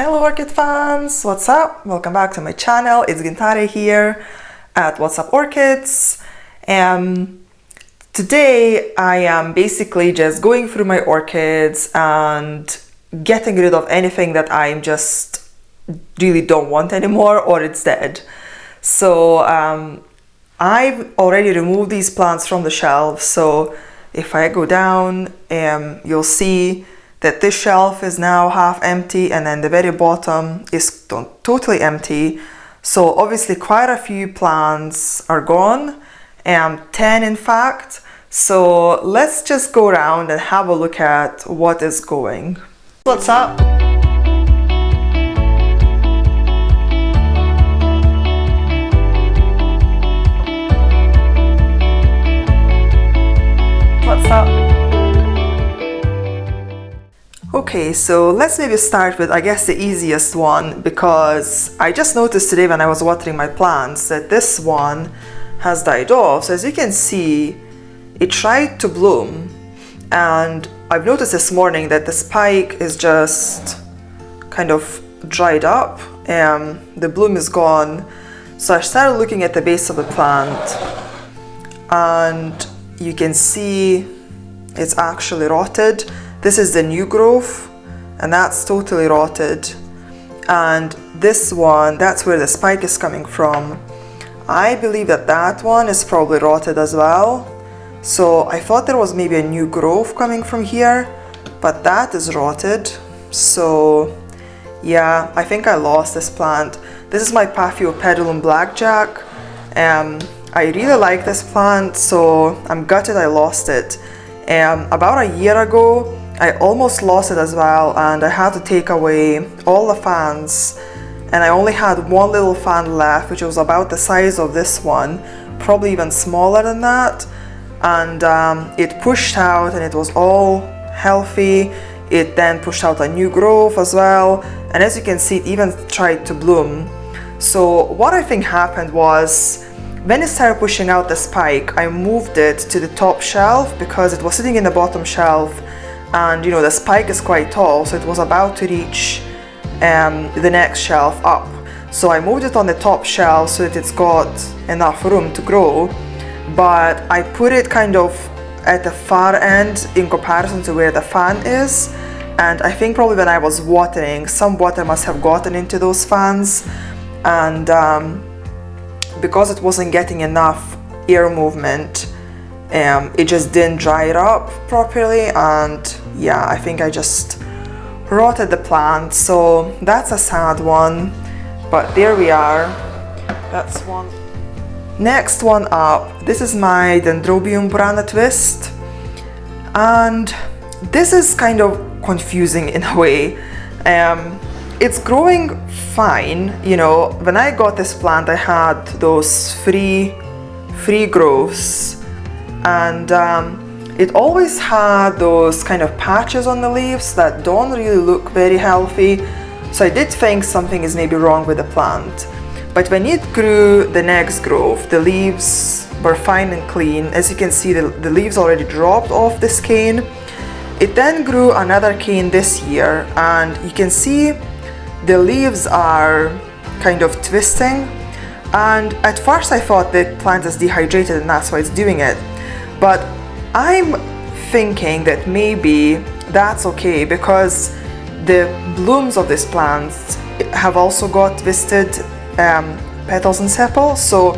Hello Orchid fans, what's up? Welcome back to my channel. It's Gintare here at What's Up Orchids. Today I am basically just going through my orchids and getting rid of anything that I just really don't want anymore or it's dead. So I've already removed these plants from the shelf, so if I go down you'll see that this shelf is now half empty and then the very bottom is totally empty. So obviously quite a few plants are gone, 10 in fact. So let's just go around and have a look at what is going. What's up? What's up? Okay, so let's maybe start with, I guess, the easiest one, because I just noticed today when I was watering my plants that this one has died off. So as you can see, it tried to bloom, and I've noticed this morning that the spike is just kind of dried up and the bloom is gone. So I started looking at the base of the plant and you can see it's actually rotted. This is the new growth and that's totally rotted, and this one, that's where the spike is coming from. I believe that that one is probably rotted as well. So I thought there was maybe a new growth coming from here, but that is rotted. So yeah, I think I lost this plant. This is my Paphiopedilum blackjack. I really like this plant, so I'm gutted I lost it. About a year ago I almost lost it as well, and I had to take away all the fans, and I only had one little fan left, which was about the size of this one, probably even smaller than that. And it pushed out and it was all healthy. It then pushed out a new growth as well, and as you can see, it even tried to bloom. So what I think happened was, when it started pushing out the spike, I moved it to the top shelf because it was sitting in the bottom shelf, and you know, the spike is quite tall, so it was about to reach the next shelf up. So I moved it on the top shelf so that it's got enough room to grow, but I put it kind of at the far end in comparison to where the fan is, and I think probably when I was watering, some water must have gotten into those fans, and because it wasn't getting enough air movement, it just didn't dry it up properly, and yeah, I think I just rotted the plant. So that's a sad one, but there we are. That's one. Next one up, this is my Dendrobium Burana twist, and this is kind of confusing in a way. It's growing fine, you know. When I got this plant I had those free growths, and it always had those kind of patches on the leaves that don't really look very healthy. So I did think something is maybe wrong with the plant. But when it grew the next growth, the leaves were fine and clean. As you can see, the leaves already dropped off this cane. It then grew another cane this year, and you can see the leaves are kind of twisting. And at first I thought the plant is dehydrated and that's why it's doing it. But I'm thinking that maybe that's okay, because the blooms of this plant have also got twisted petals and sepals. So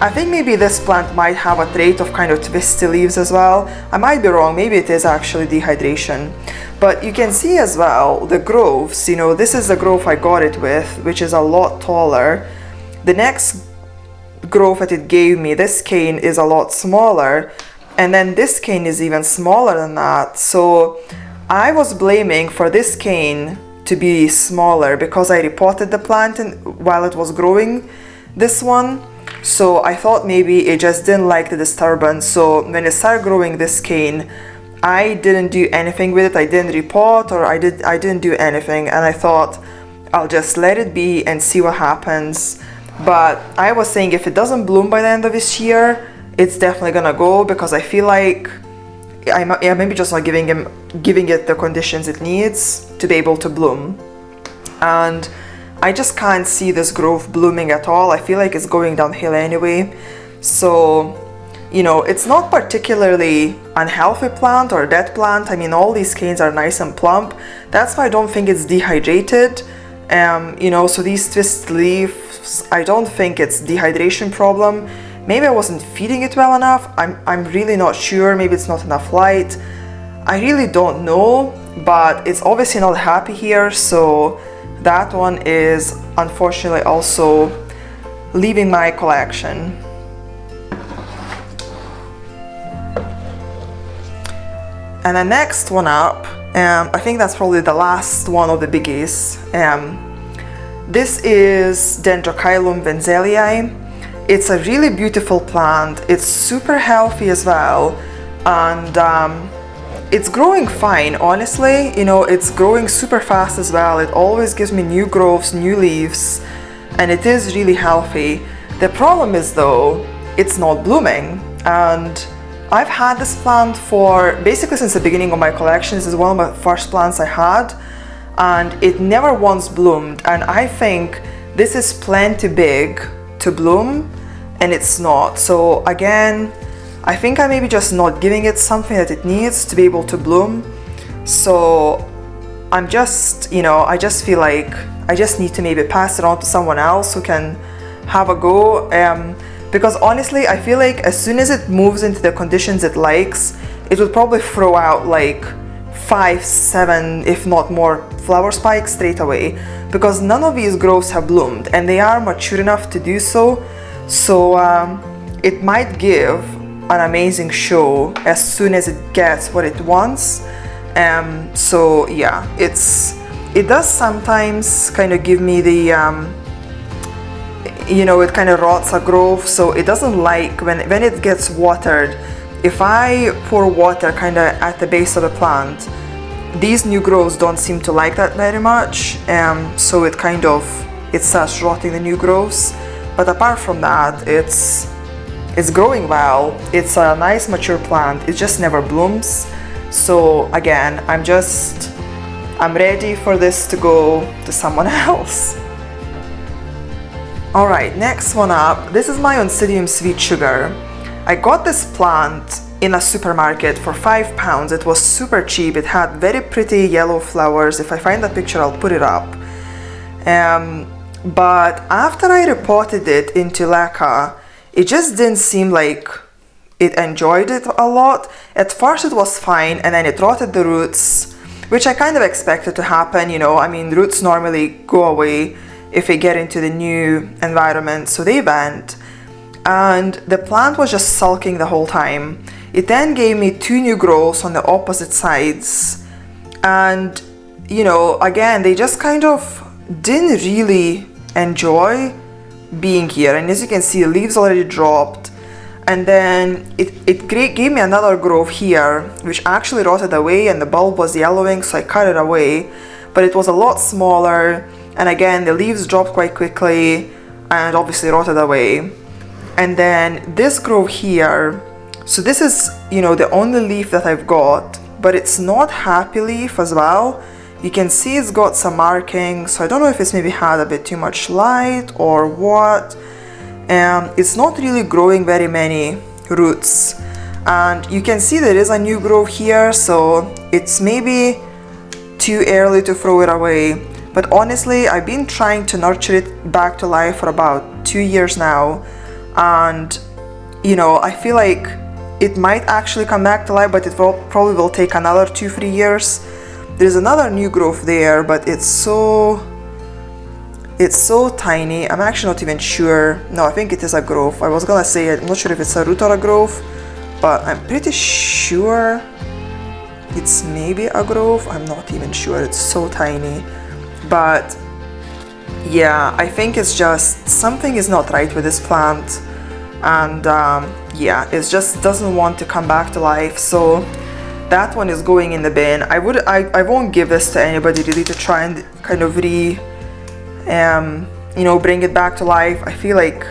I think maybe this plant might have a trait of kind of twisty leaves as well. I might be wrong, maybe it is actually dehydration. But you can see as well the growths, you know, this is the growth I got it with, which is a lot taller. The next growth that it gave me, this cane, is a lot smaller, and then this cane is even smaller than that. So I was blaming for this cane to be smaller because I repotted the plant while it was growing this one. So I thought maybe it just didn't like the disturbance. So when it started growing this cane, I didn't do anything with it. I didn't repot, or I didn't do anything, and I thought I'll just let it be and see what happens. But I was saying if it doesn't bloom by the end of this year, it's definitely gonna go, because I feel like I'm maybe just not giving it the conditions it needs to be able to bloom. and I just can't see this growth blooming at all. I feel like it's going downhill anyway. So, you know, it's not particularly unhealthy plant or dead plant. I mean, all these canes are nice and plump. That's why I don't think it's dehydrated. You know, so these twisted leaves, I don't think it's dehydration problem. Maybe I wasn't feeding it well enough. I'm really not sure. Maybe it's not enough light. I really don't know, but it's obviously not happy here. So that one is unfortunately also leaving my collection. And the next one up, I think that's probably the last one of the biggies. This is Dendrochilum Venzellii. It's a really beautiful plant. It's super healthy as well, and it's growing fine, honestly. You know, it's growing super fast as well. It always gives me new growths, new leaves, and it is really healthy. The problem is though, it's not blooming, and I've had this plant for basically since the beginning of my collection. This is one of my first plants I had, and it never once bloomed, and I think this is plenty big to bloom, and it's not. So again, I think I may be just not giving it something that it needs to be able to bloom. So I'm just, you know, I just feel like I just need to maybe pass it on to someone else who can have a go. Because honestly, I feel like as soon as it moves into the conditions it likes, it will probably throw out like 5, 7, if not more flower spikes straight away, because none of these growths have bloomed and they are mature enough to do so. So it might give an amazing show as soon as it gets what it wants. So yeah, it does sometimes kind of give me the you know, it kind of rots a growth, so it doesn't like when it gets watered. If I pour water kind of at the base of the plant, these new growths don't seem to like that very much, so it starts rotting the new growths. But apart from that, it's growing well. It's a nice mature plant. It just never blooms. So again, I'm ready for this to go to someone else. Alright, next one up. This is my Oncidium Sweet Sugar. I got this plant in a supermarket for £5. It was super cheap. It had very pretty yellow flowers. If I find that picture, I'll put it up. But after I repotted it into leca, it just didn't seem like it enjoyed it a lot. At first it was fine, and then it rotted the roots, which I kind of expected to happen, you know. I mean, roots normally go away if they get into the new environment, so they went. And the plant was just sulking the whole time. It then gave me 2 new growths on the opposite sides, and you know, again, they just kind of didn't really enjoy being here. And as you can see, the leaves already dropped, and then it gave me another growth here, which actually rotted away, and the bulb was yellowing, so I cut it away, but it was a lot smaller, and again the leaves dropped quite quickly and obviously rotted away. And then this growth here, so this is, you know, the only leaf that I've got, but it's not happy leaf as well. You can see it's got some markings, so I don't know if it's maybe had a bit too much light or what. It's not really growing very many roots, and you can see there is a new growth here, so it's maybe too early to throw it away. But honestly, I've been trying to nurture it back to life for about 2 years now, and you know, I feel like it might actually come back to life, but it probably will take another 2-3 years. There's another new growth there, but it's so tiny. I'm actually not even sure. No, I think it is a growth. I was gonna say, I'm not sure if it's a root or a growth, but I'm pretty sure it's maybe a growth. I'm not even sure. It's so tiny. But yeah, I think it's just something is not right with this plant, and yeah, it just doesn't want to come back to life. So that one is going in the bin. I won't give this to anybody really to try and kind of you know, bring it back to life. I feel like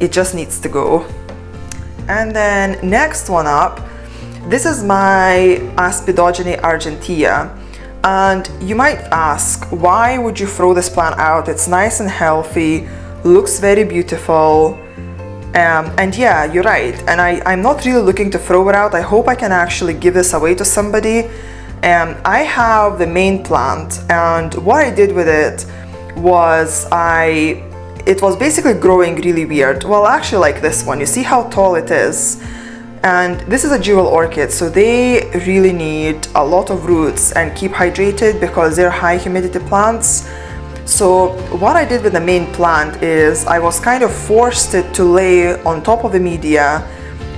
it just needs to go. And then next one up, this is my Aspidogene argentea. And you might ask, why would you throw this plant out? It's nice and healthy, looks very beautiful. And yeah, you're right. And I'm not really looking to throw it out. I hope I can actually give this away to somebody. I have the main plant, and what I did with it was it was basically growing really weird. Well, actually like this one. You see how tall it is? And this is a jewel orchid, so they really need a lot of roots and keep hydrated because they're high humidity plants. So what I did with the main plant is I was kind of forced it to lay on top of the media,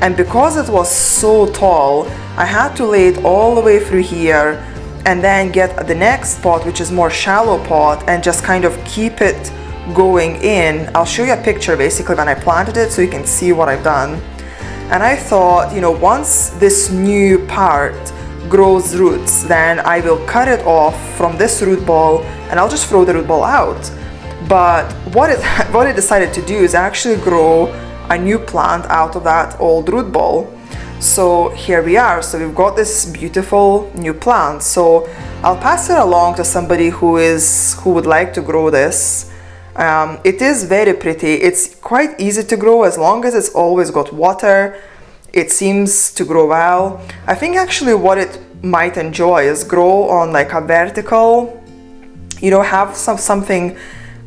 and because it was so tall, I had to lay it all the way through here and then get the next pot, which is more shallow pot, and just kind of keep it going in. I'll show you a picture basically when I planted it so you can see what I've done. And I thought, you know, once this new part grows roots, then I will cut it off from this root ball and I'll just throw the root ball out. But what it decided to do is actually grow a new plant out of that old root ball. So here we are. So we've got this beautiful new plant. So I'll pass it along to somebody who would like to grow this. It is very pretty. It's quite easy to grow as long as it's always got water. It seems to grow well. I think actually what it might enjoy is grow on like a vertical, you know, have something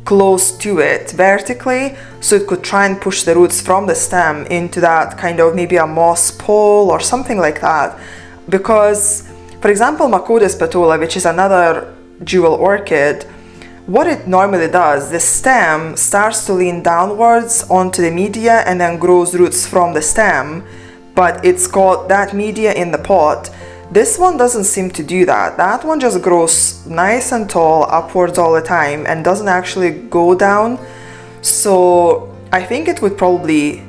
close to it vertically, so it could try and push the roots from the stem into that kind of maybe a moss pole or something like that. Because, for example, Macodus petula, which is another jewel orchid, what it normally does, the stem starts to lean downwards onto the media and then grows roots from the stem, but it's got that media in the pot. This one doesn't seem to do that. That one just grows nice and tall upwards all the time and doesn't actually go down. So I think it would probably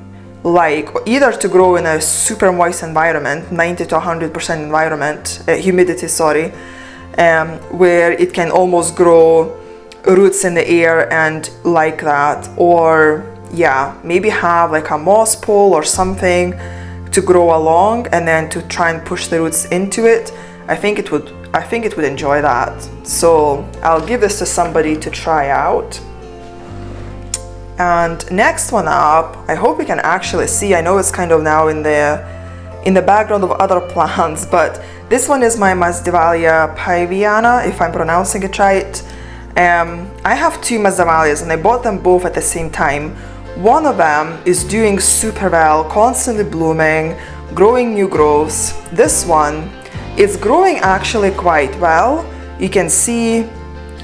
like either to grow in a super moist environment, 90 to 100% environment, humidity, sorry, where it can almost grow roots in the air and like that, or yeah, maybe have like a moss pole or something to grow along and then to try and push the roots into it. I think it would enjoy that. So I'll give this to somebody to try out. And next one up, I hope you can actually see, I know it's kind of now in the background of other plants, but this one is my Masdevallia paiviana, if I'm pronouncing it right. I have two Masdevallias and I bought them both at the same time. One of them is doing super well, constantly blooming, growing new growths. This one is growing actually quite well. You can see,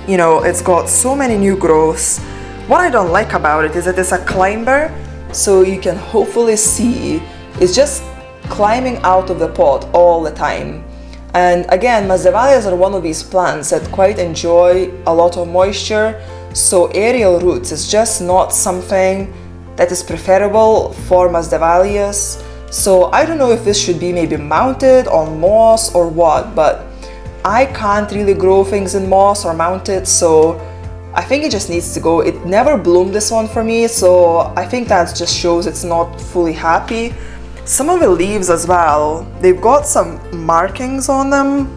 you know, it's got so many new growths. What I don't like about it is that it's a climber, so you can hopefully see it's just climbing out of the pot all the time. And again, Masdevallias are one of these plants that quite enjoy a lot of moisture, so aerial roots is just not something that is preferable for Masdevallias. So I don't know if this should be maybe mounted on moss or what, but I can't really grow things in moss or mount it, so I think it just needs to go. It never bloomed this one for me, so I think that just shows it's not fully happy. Some of the leaves as well, they've got some markings on them.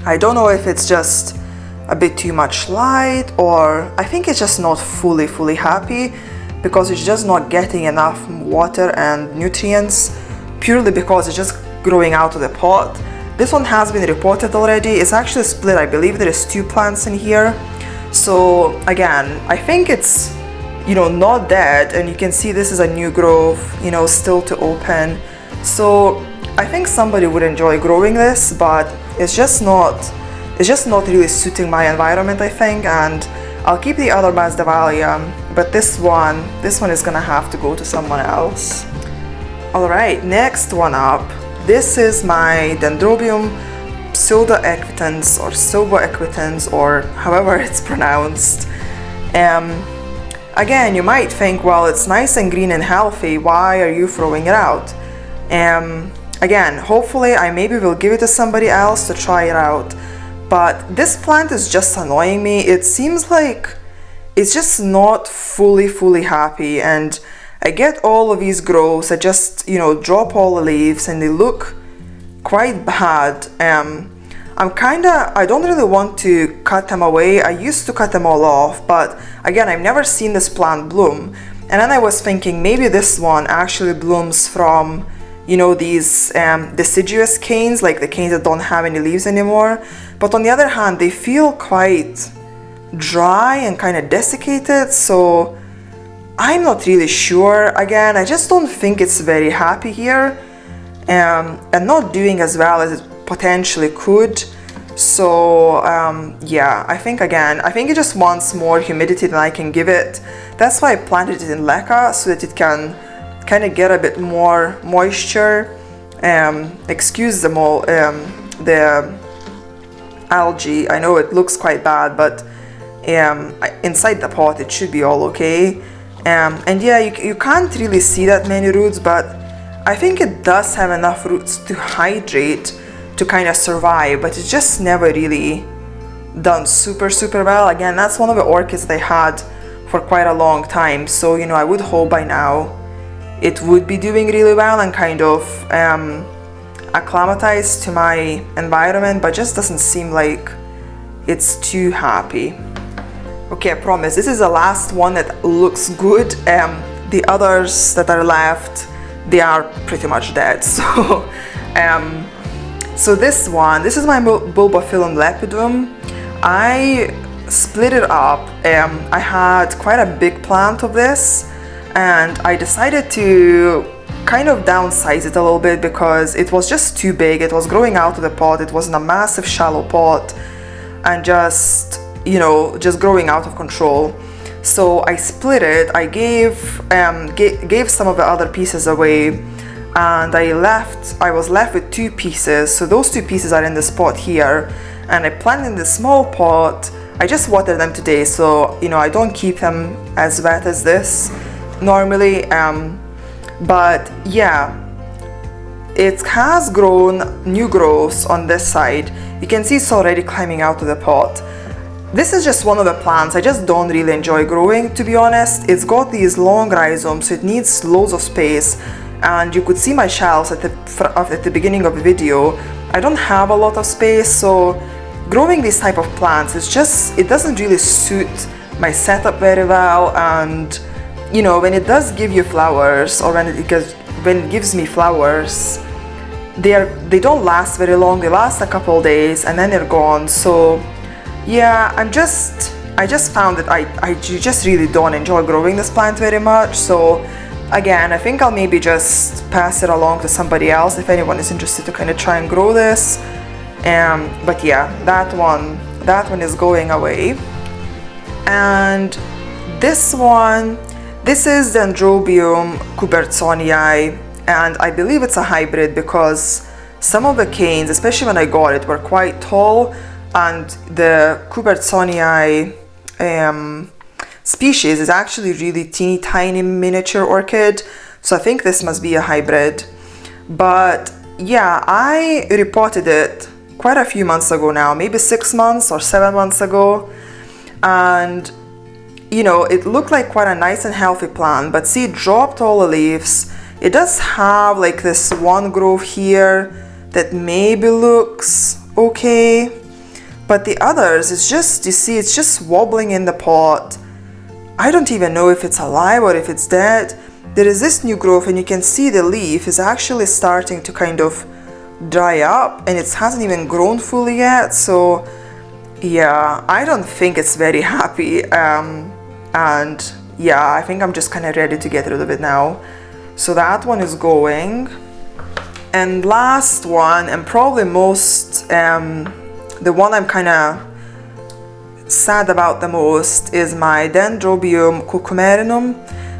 I don't know if it's just a bit too much light, or I think it's just not fully happy because it's just not getting enough water and nutrients, purely because it's just growing out of the pot. This one has been reported already. It's actually split. I believe there is 2 plants in here. So again, I think it's, you know, not dead, and you can see this is a new growth, you know, still to open. So I think somebody would enjoy growing this, but it's just not really suiting my environment, I think. And I'll keep the other Masdevallia, but this one is gonna have to go to someone else. All right, next one up. This is my Dendrobium pseudo-acquittance or silvo-acquittance, or however it's pronounced. Again, you might think, well, it's nice and green and healthy, why are you throwing it out? Again, hopefully I maybe will give it to somebody else to try it out. But this plant is just annoying me. It seems like it's just not fully happy, and I get all of these growths. I just, you know, drop all the leaves and they look quite bad. I don't really want to cut them away. I used to cut them all off, but again, I've never seen this plant bloom. And then I was thinking maybe this one actually blooms from, you know, these deciduous canes, like the canes that don't have any leaves anymore. But on the other hand, they feel quite dry and kind of desiccated, so I'm not really sure. Again, I just don't think it's very happy here, and not doing as well as it potentially could. So yeah, I think it just wants more humidity than I can give it. That's why I planted it in leca, so that it can kind of get a bit more moisture. Excuse the algae. I know it looks quite bad, but inside the pot it should be all okay. And yeah, you can't really see that many roots, but I think it does have enough roots to hydrate to kind of survive, but it's just never really done super well. Again, that's one of the orchids they had for quite a long time, so you know, I would hope by now it would be doing really well and kind of acclimatized to my environment, but just doesn't seem like it's too happy. Okay, I promise this is the last one that looks good. The others that are left, they are pretty much dead. So so this is my Bulbophyllum lepidum. I split it up. I had quite a big plant of this, and I decided to kind of downsize it a little bit because it was just too big. It was growing out of the pot. It was in a massive shallow pot and just, you know, just growing out of control. So I split it. I gave some of the other pieces away, and I was left with 2 pieces. So those 2 pieces are in this pot here, and I planted in this small pot. I just watered them today, so you know, I don't keep them as wet as this normally, but yeah, it has grown new growths on this side. You can see it's already climbing out of the pot. This is just one of the plants I just don't really enjoy growing, to be honest. It's got these long rhizomes, so it needs loads of space, and you could see my shelves at the beginning of the video. I don't have a lot of space, so growing these type of plants, it doesn't really suit my setup very well. And you know, when it does give you flowers, or when it gives me flowers, they don't last very long. They last a couple days and then they're gone. So yeah, I just found that I just really don't enjoy growing this plant very much. So again, I think I'll maybe just pass it along to somebody else if anyone is interested to kind of try and grow this. But yeah, that one is going away. And this is Dendrobium cubertsonii, and I believe it's a hybrid because some of the canes, especially when I got it, were quite tall, and the cubertsonii species is actually really teeny tiny miniature orchid, so I think this must be a hybrid. But yeah, I repotted it quite a few months ago now, maybe 6 months or 7 months ago, and you know, it looked like quite a nice and healthy plant, but see, it dropped all the leaves. It does have like this one growth here that maybe looks okay, but the others, it's just, you see, it's just wobbling in the pot. I don't even know if it's alive or if it's dead. There is this new growth, and you can see the leaf is actually starting to kind of dry up, and it hasn't even grown fully yet. So yeah, I don't think it's very happy. And yeah, I think I'm just kind of ready to get rid of it now. So that one is going. And last one, and probably most, the one I'm kind of sad about the most, is my Dendrobium cocomerinum.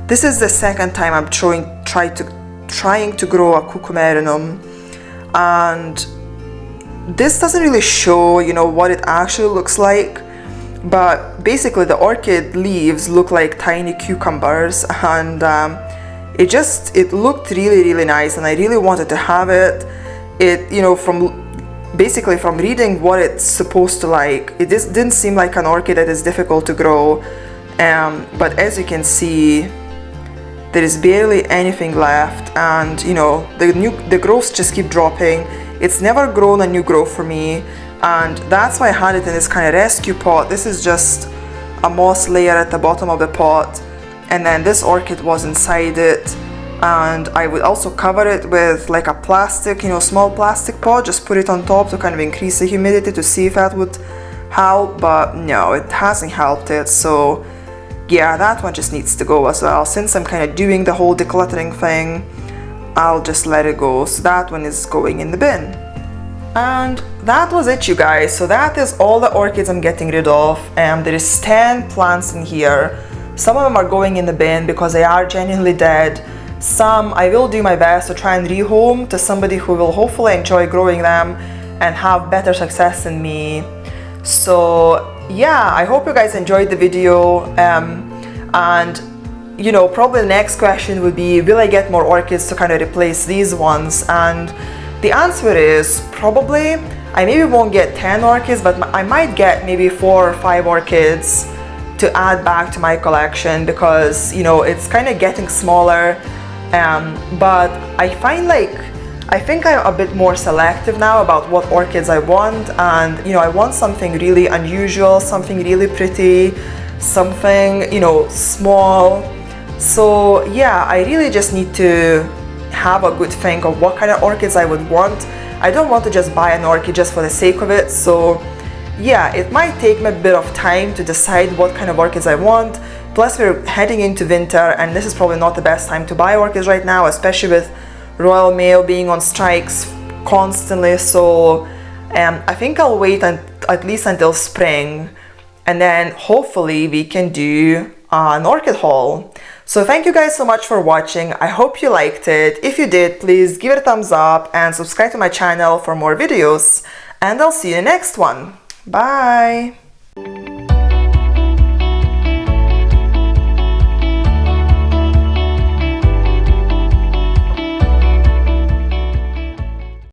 This is the second time I'm trying to grow a cocomerinum, and this doesn't really show, you know, what it actually looks like. But basically the orchid leaves look like tiny cucumbers, and it looked really nice, and I really wanted to have it. You know, from reading what it's supposed to like, it just didn't seem like an orchid that is difficult to grow. But as you can see, there is barely anything left, and you know, the growths just keep dropping. It's never grown a new growth for me. and that's why I had it in this kind of rescue pot. This is just a moss layer at the bottom of the pot, and then this orchid was inside it. And I would also cover it with like a plastic, small plastic pot, just put it on top to kind of increase the humidity to see if that would help, but no, it hasn't helped it. So yeah, that one just needs to go as well. Since I'm kind of doing the whole decluttering thing, I'll just let it go. So that one is going in the bin. And that was it, you guys. So that is all the orchids I'm getting rid of. There is 10 plants in here. Some of them are going in the bin because they are genuinely dead. Some I will do my best to try and rehome to somebody who will hopefully enjoy growing them and have better success than me. So yeah, I hope you guys enjoyed the video, and probably the next question would be, will I get more orchids to kind of replace these ones? And the answer is probably. I maybe won't get 10 orchids, but I might get maybe 4 or 5 orchids to add back to my collection, because it's kind of getting smaller. But I think I'm a bit more selective now about what orchids I want, and I want something really unusual, something really pretty, something small. So yeah, I really just need to have a good think of what kind of orchids I would want. I don't want to just buy an orchid just for the sake of it. So yeah, it might take me a bit of time to decide what kind of orchids I want. Plus we're heading into winter, and this is probably not the best time to buy orchids right now, especially with Royal Mail being on strikes constantly. So I think I'll wait at least until spring, and then hopefully we can do an orchid haul. So thank you guys so much for watching. I hope you liked it. If you did, please give it a thumbs up and subscribe to my channel for more videos, and I'll see you in the next one. Bye!